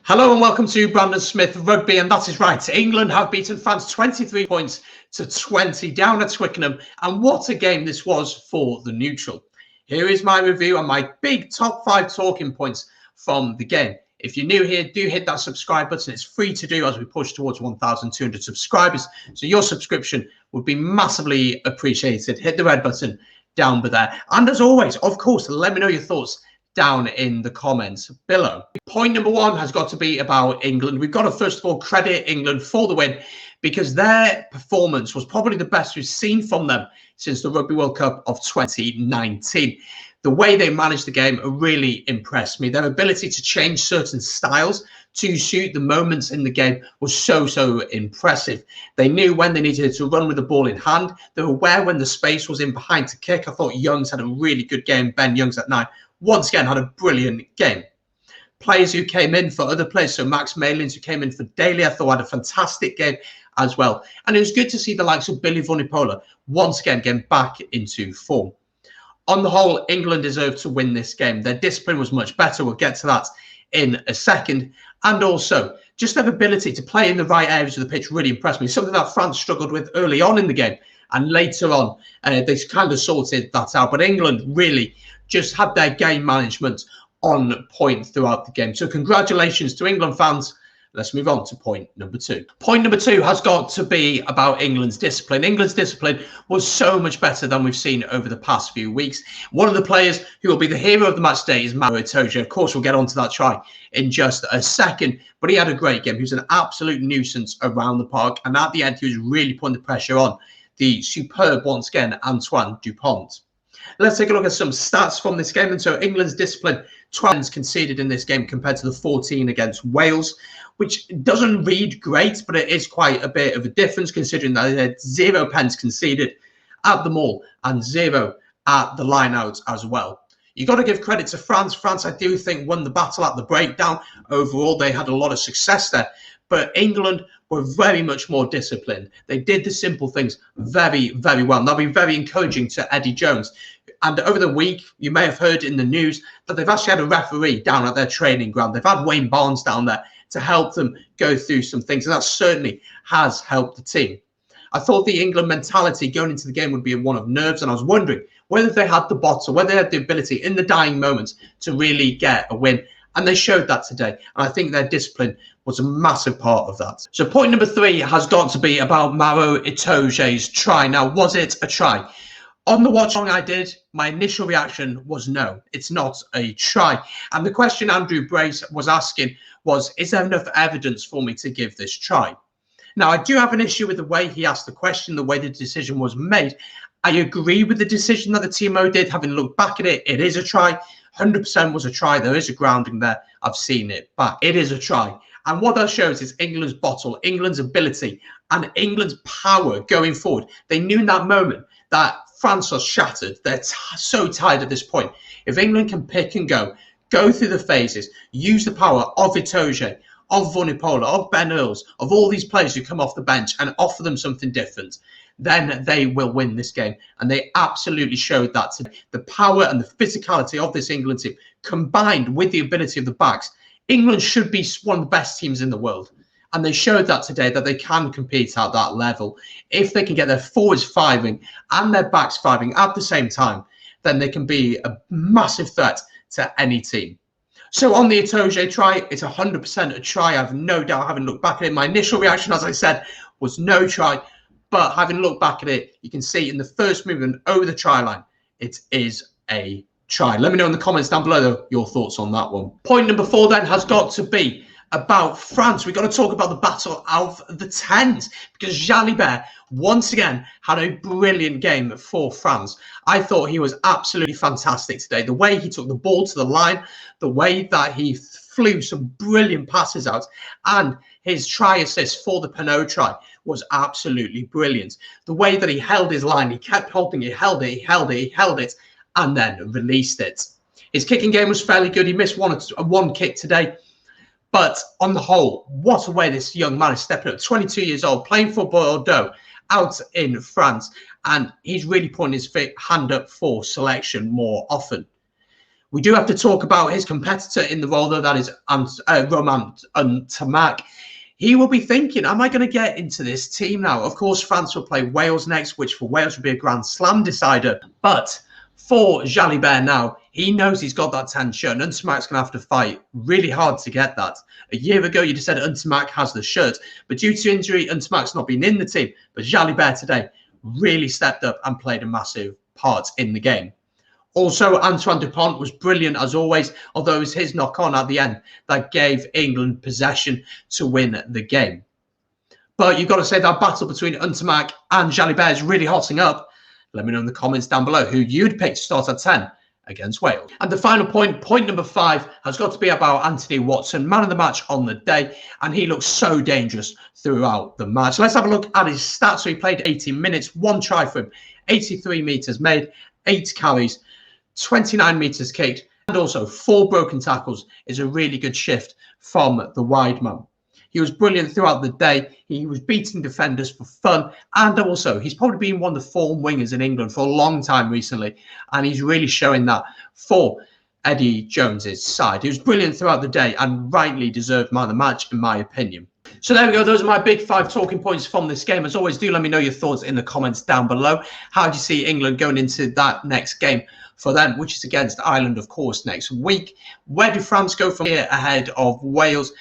Hello and welcome to Brandon Smith Rugby, and that is right. England have beaten France 23 points to 20 down at Twickenham, and what a game this was for the neutral. Here is my review and my big top 5 talking points from the game. If you're new here, do hit that subscribe button. It's free to do as we push towards 1,200 subscribers. So your subscription would be massively appreciated. Hit the red button down there. And as always, of course, let me know your thoughts down in the comments below. Point number 1 has got to be about England. We've got to first of all credit England for the win because their performance was probably the best we've seen from them since the Rugby World Cup of 2019. The way they managed the game really impressed me. Their ability to change certain styles to suit the moments in the game was so impressive. They knew when they needed to run with the ball in hand. They were aware when the space was in behind to kick. I thought Youngs had a really good game. Ben Youngs at 9 once again had a brilliant game. Players who came in for other players, so Max Malins who came in for Daly, I thought had a fantastic game as well. And it was good to see the likes of Billy Vunipola once again getting back into form. On the whole, England deserved to win this game. Their discipline was much better. We'll get to that in a second. And also, just their ability to play in the right areas of the pitch really impressed me. Something that France struggled with early on in the game. And later on, they kind of sorted that out. But England really just had their game management on point throughout the game. So congratulations to England fans. Let's move on to point number 2. Point number 2 has got to be about England's discipline. England's discipline was so much better than we've seen over the past few weeks. One of the players who will be the hero of the match today is Maro Itoje. Of course, we'll get onto that try in just a second, but he had a great game. He was an absolute nuisance around the park, and at the end, he was really putting the pressure on the superb, once again, Antoine Dupont. Let's take a look at some stats from this game. And so England's discipline, 12 conceded in this game compared to the 14 against Wales, which doesn't read great, but it is quite a bit of a difference considering that they had 0 pens conceded at the maul and 0 at the line out as well. You've got to give credit to France. France, I do think, won the battle at the breakdown. Overall, they had a lot of success there. But England were very much more disciplined. They did the simple things very well. And that'll be very encouraging to Eddie Jones. And over the week, you may have heard in the news that they've actually had a referee down at their training ground. They've had Wayne Barnes down there to help them go through some things. And that certainly has helped the team. I thought the England mentality going into the game would be one of nerves. And I was wondering whether they had the bottle, whether they had the ability in the dying moments to really get a win. And they showed that today. And I think their discipline was a massive part of that. So point number 3 has got to be about Maro Itoje's try. Now, was it a try? On the watch along I did, my initial reaction was no, it's not a try. And the question Andrew Brace was asking was, is there enough evidence for me to give this try? Now, I do have an issue with the way he asked the question, the way the decision was made. I agree with the decision that the TMO did, having looked back at it. It is a try. 100% was a try. There is a grounding there. I've seen it back. It is a try. And what that shows is England's bottle, England's ability, and England's power going forward. They knew in that moment that France was shattered. They're so tired at this point. If England can pick and go through the phases, use the power of Itoje, of Vunipola, of Ben Earls, of all these players who come off the bench and offer them something different, then they will win this game. And they absolutely showed that today. The power and the physicality of this England team, combined with the ability of the backs, England should be one of the best teams in the world. And they showed that today, that they can compete at that level. If they can get their forwards fiving and their backs fiving at the same time, then they can be a massive threat to any team. So on the Itoje try, it's 100% a try. I have no doubt, having looked back at it. My initial reaction, as I said, was no try. But having looked back at it, you can see in the first movement over the try line, it is a try. Let me know in the comments down below though, your thoughts on that one. Point number 4 then has got to be about France. We've got to talk about the battle of the 10s because Jalibert once again had a brilliant game for France. I thought he was absolutely fantastic today. The way he took the ball to the line, the way that he flew some brilliant passes out, and his try assist for the Pinot try was absolutely brilliant. The way that he held his line, he kept holding it, he held it, and then released it. His kicking game was fairly good. He missed one kick today. But on the whole, what a way this young man is stepping up. 22 years old, playing for Bordeaux out in France. And he's really putting his hand up for selection more often. We do have to talk about his competitor in the role, though, that is Roman Ntamack. He will be thinking, am I going to get into this team now? Of course, France will play Wales next, which for Wales would be a Grand Slam decider. But for Jalibert now, he knows he's got that 10 shirt, and Ntamack's going to have to fight really hard to get that. A year ago, you just said Ntamack has the shirt, but due to injury, Ntamack's not been in the team. But Jalibert today really stepped up and played a massive part in the game. Also, Antoine Dupont was brilliant as always, although it was his knock-on at the end that gave England possession to win the game. But you've got to say that battle between Ntamack and Jalibert is really hotting up. Let me know in the comments down below who you'd pick to start at 10 against Wales. And the final point, point number 5, has got to be about Anthony Watson, man of the match on the day, and he looks so dangerous throughout the match. Let's have a look at his stats. So he played 80 minutes, 1 try for him, 83 metres made, 8 carries, 29 metres kicked, and also 4 broken tackles is a really good shift from the wide man. He was brilliant throughout the day. He was beating defenders for fun, and also he's probably been one of the form wingers in England for a long time recently, and he's really showing that for Eddie Jones's side. He was brilliant throughout the day and rightly deserved man of the match, in my opinion. So there we go. Those are my big 5 talking points from this game. As always, do let me know your thoughts in the comments down below. How do you see England going into that next game for them, which is against Ireland, of course, next week? Where do France go from here ahead of Wales?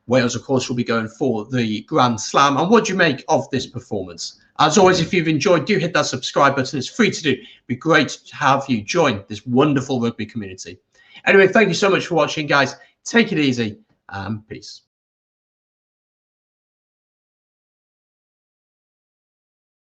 Wales, of course, will be going for the Grand Slam. And what do you make of this performance? As always, if you've enjoyed, do hit that subscribe button. It's free to do. It'd be great to have you join this wonderful rugby community. Anyway, thank you so much for watching, guys. Take it easy and peace.